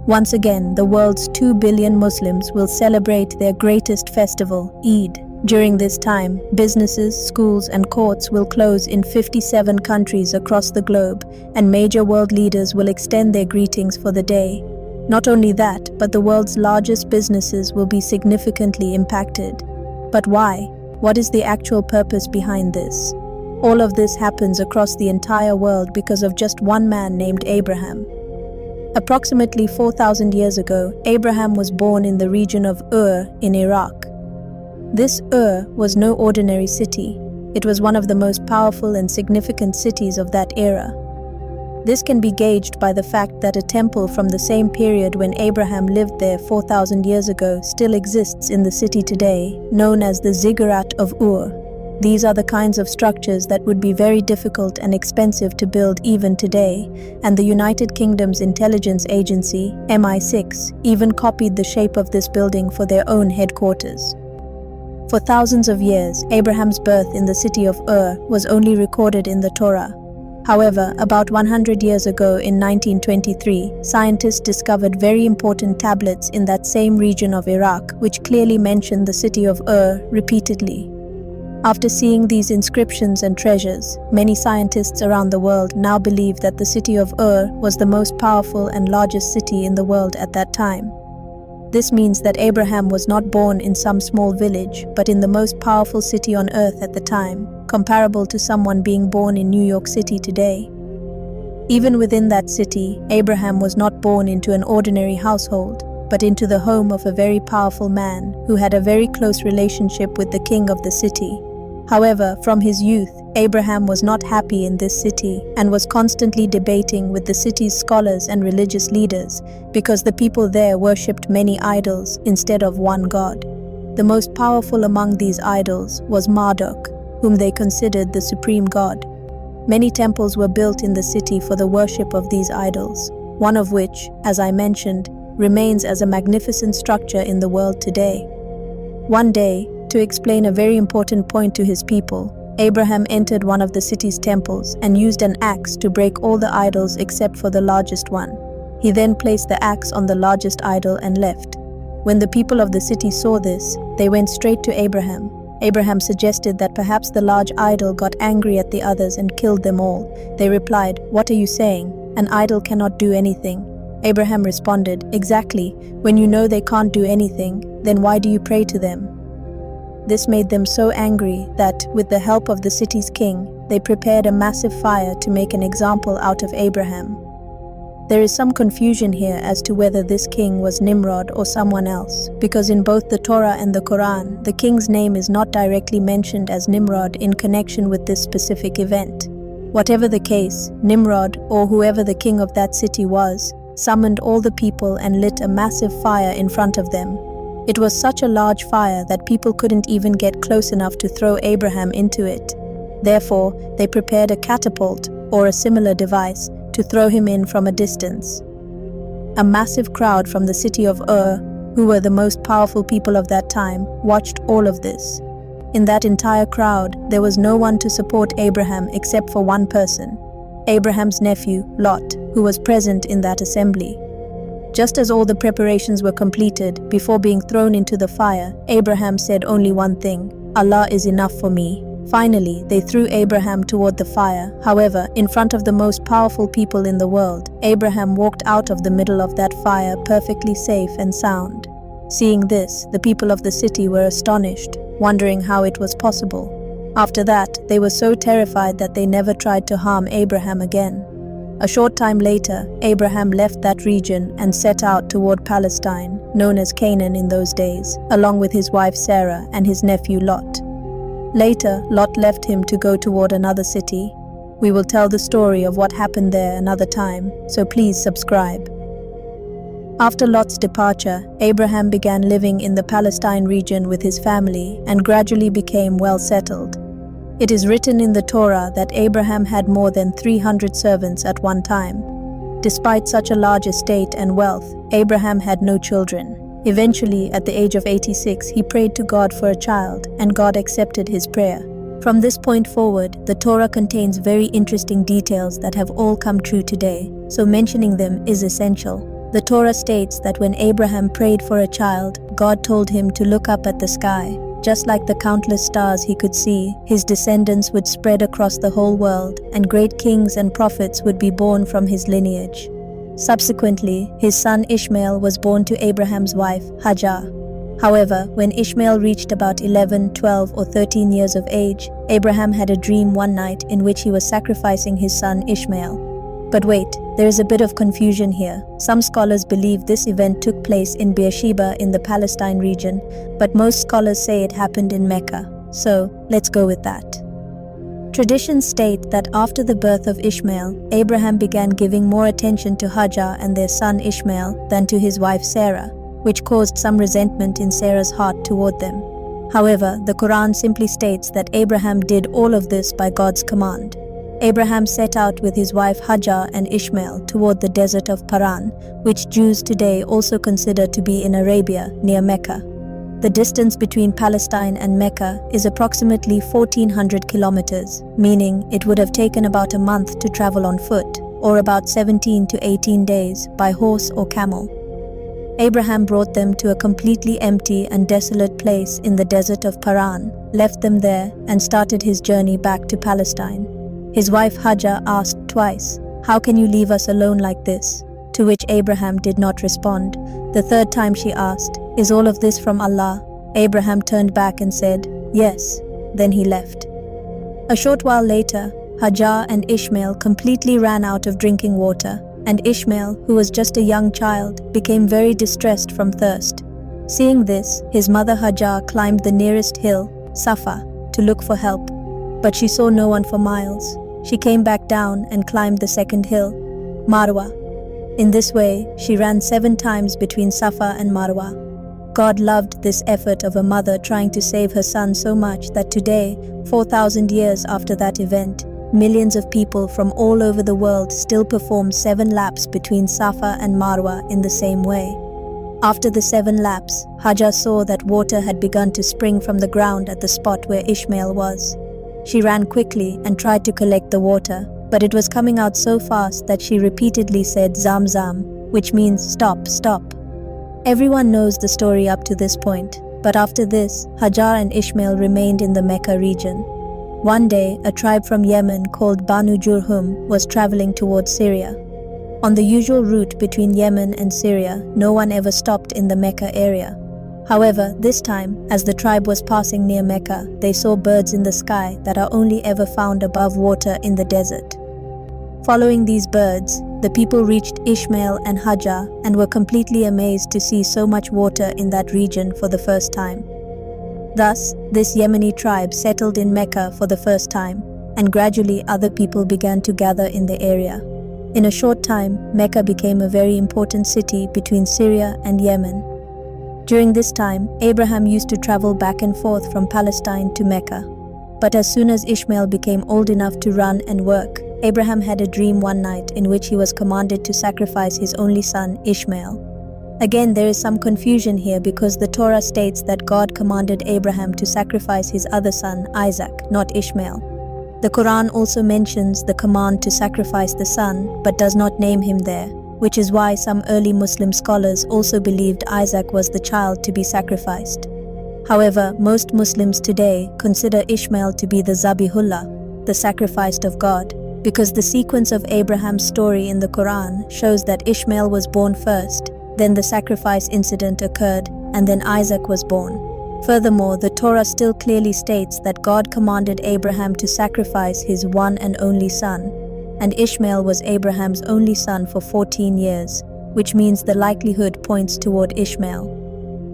Once again, the world's 2 billion Muslims will celebrate their greatest festival, Eid. During this time, businesses, schools, and courts will close in 57 countries across the globe, and major world leaders will extend their greetings for the day. Not only that, but the world's largest businesses will be significantly impacted. But why? What is the actual purpose behind this? All of this happens across the entire world because of just one man named Abraham. Approximately 4,000 years ago, Abraham was born in the region of Ur in Iraq. This Ur was no ordinary city. It was one of the most powerful and significant cities of that era. This can be gauged by the fact that a temple from the same period when Abraham lived there 4,000 years ago still exists in the city today, known as the Ziggurat of Ur. These are the kinds of structures that would be very difficult and expensive to build even today, and the United Kingdom's intelligence agency, MI6, even copied the shape of this building for their own headquarters. For thousands of years, Abraham's birth in the city of Ur was only recorded in the Torah. However, about 100 years ago in 1923, scientists discovered very important tablets in that same region of Iraq which clearly mentioned the city of Ur repeatedly. After seeing these inscriptions and treasures, many scientists around the world now believe that the city of Ur was the most powerful and largest city in the world at that time. This means that Abraham was not born in some small village, but in the most powerful city on earth at the time, comparable to someone being born in New York City today. Even within that city, Abraham was not born into an ordinary household, but into the home of a very powerful man who had a very close relationship with the king of the city. However, from his youth, Abraham was not happy in this city and was constantly debating with the city's scholars and religious leaders because the people there worshipped many idols instead of one God. The most powerful among these idols was Marduk, whom they considered the supreme god. Many temples were built in the city for the worship of these idols, one of which, as I mentioned, remains as a magnificent structure in the world today. One day, to explain a very important point to his people, Abraham entered one of the city's temples and used an axe to break all the idols except for the largest one. He then placed the axe on the largest idol and left. When the people of the city saw this, they went straight to Abraham. Abraham suggested that perhaps the large idol got angry at the others and killed them all. They replied, "What are you saying? An idol cannot do anything." Abraham responded, "Exactly. When you know they can't do anything, then why do you pray to them?" This made them so angry that, with the help of the city's king, they prepared a massive fire to make an example out of Abraham. There is some confusion here as to whether this king was Nimrod or someone else, because in both the Torah and the Quran, the king's name is not directly mentioned as Nimrod in connection with this specific event. Whatever the case, Nimrod, or whoever the king of that city was, summoned all the people and lit a massive fire in front of them. It was such a large fire that people couldn't even get close enough to throw Abraham into it. Therefore, they prepared a catapult, or a similar device, to throw him in from a distance. A massive crowd from the city of Ur, who were the most powerful people of that time, watched all of this. In that entire crowd, there was no one to support Abraham except for one person, Abraham's nephew, Lot, who was present in that assembly. Just as all the preparations were completed, before being thrown into the fire, Abraham said only one thing, "Allah is enough for me." Finally, they threw Abraham toward the fire. However, in front of the most powerful people in the world, Abraham walked out of the middle of that fire perfectly safe and sound. Seeing this, the people of the city were astonished, wondering how it was possible. After that, they were so terrified that they never tried to harm Abraham again. A short time later, Abraham left that region and set out toward Palestine, known as Canaan in those days, along with his wife Sarah and his nephew Lot. Later, Lot left him to go toward another city. We will tell the story of what happened there another time, so please subscribe. After Lot's departure, Abraham began living in the Palestine region with his family and gradually became well settled. It is written in the Torah that Abraham had more than 300 servants at one time. Despite such a large estate and wealth, Abraham had no children. Eventually, at the age of 86, he prayed to God for a child, and God accepted his prayer. From this point forward, the Torah contains very interesting details that have all come true today, so mentioning them is essential. The Torah states that when Abraham prayed for a child, God told him to look up at the sky. Just like the countless stars he could see, his descendants would spread across the whole world, and great kings and prophets would be born from his lineage. Subsequently, his son Ismail was born to Abraham's wife, Hajar. However, when Ismail reached about 11, 12, or 13 years of age, Abraham had a dream one night in which he was sacrificing his son Ismail. But wait, there is a bit of confusion here. Some scholars believe this event took place in Beersheba in the Palestine region, but most scholars say it happened in Mecca. So, let's go with that. Traditions state that after the birth of Ismail, Abraham began giving more attention to Hajar and their son Ismail than to his wife Sarah, which caused some resentment in Sarah's heart toward them. However, the Quran simply states that Abraham did all of this by God's command. Abraham set out with his wife Hajar and Ismail toward the desert of Paran, which Jews today also consider to be in Arabia, near Mecca. The distance between Palestine and Mecca is approximately 1,400 kilometers, meaning it would have taken about a month to travel on foot, or about 17 to 18 days by horse or camel. Abraham brought them to a completely empty and desolate place in the desert of Paran, left them there, and started his journey back to Palestine. His wife Hajar asked twice, "How can you leave us alone like this?" To which Abraham did not respond. The third time she asked, "Is all of this from Allah?" Abraham turned back and said, "Yes." Then he left. A short while later, Hajar and Ismail completely ran out of drinking water, and Ismail, who was just a young child, became very distressed from thirst. Seeing this, his mother Hajar climbed the nearest hill, Safa, to look for help, but she saw no one for miles. She came back down and climbed the second hill, Marwa. In this way, she ran 7 times between Safa and Marwa. God loved this effort of a mother trying to save her son so much that today, 4,000 years after that event, millions of people from all over the world still perform 7 laps between Safa and Marwa in the same way. After the 7 laps, Hajar saw that water had begun to spring from the ground at the spot where Ismail was. She ran quickly and tried to collect the water, but it was coming out so fast that she repeatedly said Zamzam, which means stop, stop. Everyone knows the story up to this point, but after this, Hajar and Ismail remained in the Mecca region. One day, a tribe from Yemen called Banu Jurhum was traveling towards Syria. On the usual route between Yemen and Syria, no one ever stopped in the Mecca area. However, this time, as the tribe was passing near Mecca, they saw birds in the sky that are only ever found above water in the desert. Following these birds, the people reached Ismail and Hajar and were completely amazed to see so much water in that region for the first time. Thus, this Yemeni tribe settled in Mecca for the first time, and gradually other people began to gather in the area. In a short time, Mecca became a very important city between Syria and Yemen. During this time, Abraham used to travel back and forth from Palestine to Mecca. But as soon as Ismail became old enough to run and work, Abraham had a dream one night in which he was commanded to sacrifice his only son, Ismail. Again, there is some confusion here because the Torah states that God commanded Abraham to sacrifice his other son, Isaac, not Ishmael. The Quran also mentions the command to sacrifice the son, but does not name him there, which is why some early Muslim scholars also believed Isaac was the child to be sacrificed. However, most Muslims today consider Ishmael to be the Zabihullah, the sacrificed of God, because the sequence of Abraham's story in the Quran shows that Ishmael was born first, then the sacrifice incident occurred, and then Isaac was born. Furthermore, the Torah still clearly states that God commanded Abraham to sacrifice his one and only son, and Ishmael was Abraham's only son for 14 years, which means the likelihood points toward Ishmael.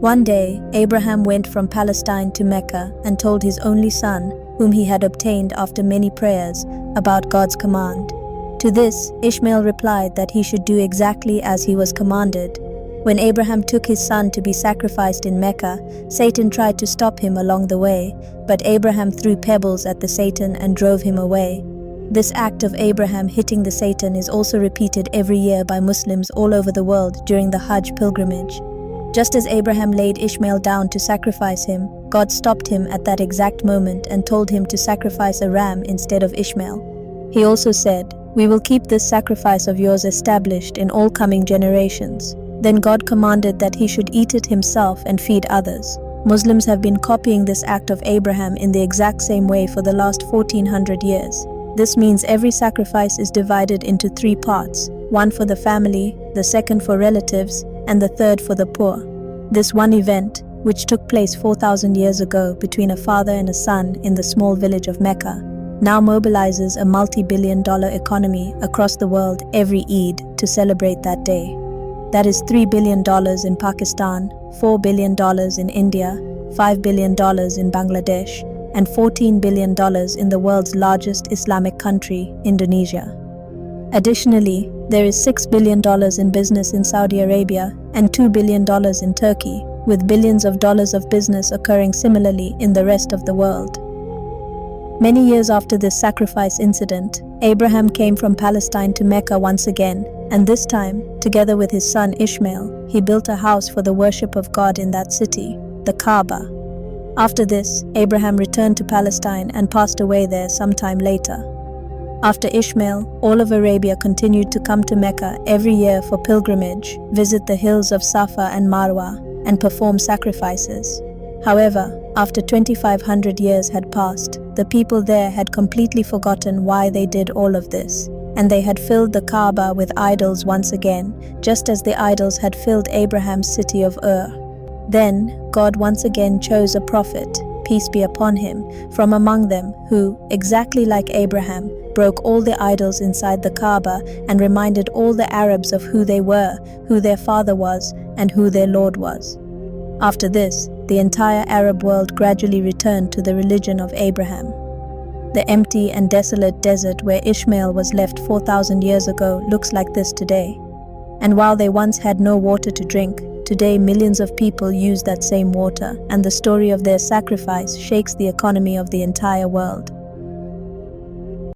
One day, Abraham went from Palestine to Mecca and told his only son, whom he had obtained after many prayers, about God's command. To this, Ishmael replied that he should do exactly as he was commanded. When Abraham took his son to be sacrificed in Mecca, Satan tried to stop him along the way, but Abraham threw pebbles at the Satan and drove him away. This act of Abraham hitting the Satan is also repeated every year by Muslims all over the world during the Hajj pilgrimage. Just as Abraham laid Ishmael down to sacrifice him, God stopped him at that exact moment and told him to sacrifice a ram instead of Ishmael. He also said, "We will keep this sacrifice of yours established in all coming generations." Then God commanded that he should eat it himself and feed others. Muslims have been copying this act of Abraham in the exact same way for the last 1400 years. This means every sacrifice is divided into 3 parts, one for the family, the second for relatives, and the third for the poor. This one event, which took place 4,000 years ago between a father and a son in the small village of Mecca, now mobilizes a multi-billion-dollar economy across the world every Eid to celebrate that day. That is $3 billion in Pakistan, $4 billion in India, $5 billion in Bangladesh, and $14 billion in the world's largest Islamic country, Indonesia. Additionally, there is $6 billion in business in Saudi Arabia and $2 billion in Turkey, with billions of dollars of business occurring similarly in the rest of the world. Many years after this sacrifice incident, Abraham came from Palestine to Mecca once again, and this time, together with his son Ismail, he built a house for the worship of God in that city, the Kaaba. After this, Abraham returned to Palestine and passed away there sometime later. After Ismail, all of Arabia continued to come to Mecca every year for pilgrimage, visit the hills of Safa and Marwa, and perform sacrifices. However, after 2,500 years had passed, the people there had completely forgotten why they did all of this, and they had filled the Kaaba with idols once again, just as the idols had filled Abraham's city of Ur. Then, God once again chose a prophet, peace be upon him, from among them who, exactly like Abraham, broke all the idols inside the Kaaba and reminded all the Arabs of who they were, who their father was, and who their Lord was. After this, the entire Arab world gradually returned to the religion of Abraham. The empty and desolate desert where Ishmael was left 4,000 years ago looks like this today. And while they once had no water to drink, today millions of people use that same water, and the story of their sacrifice shakes the economy of the entire world.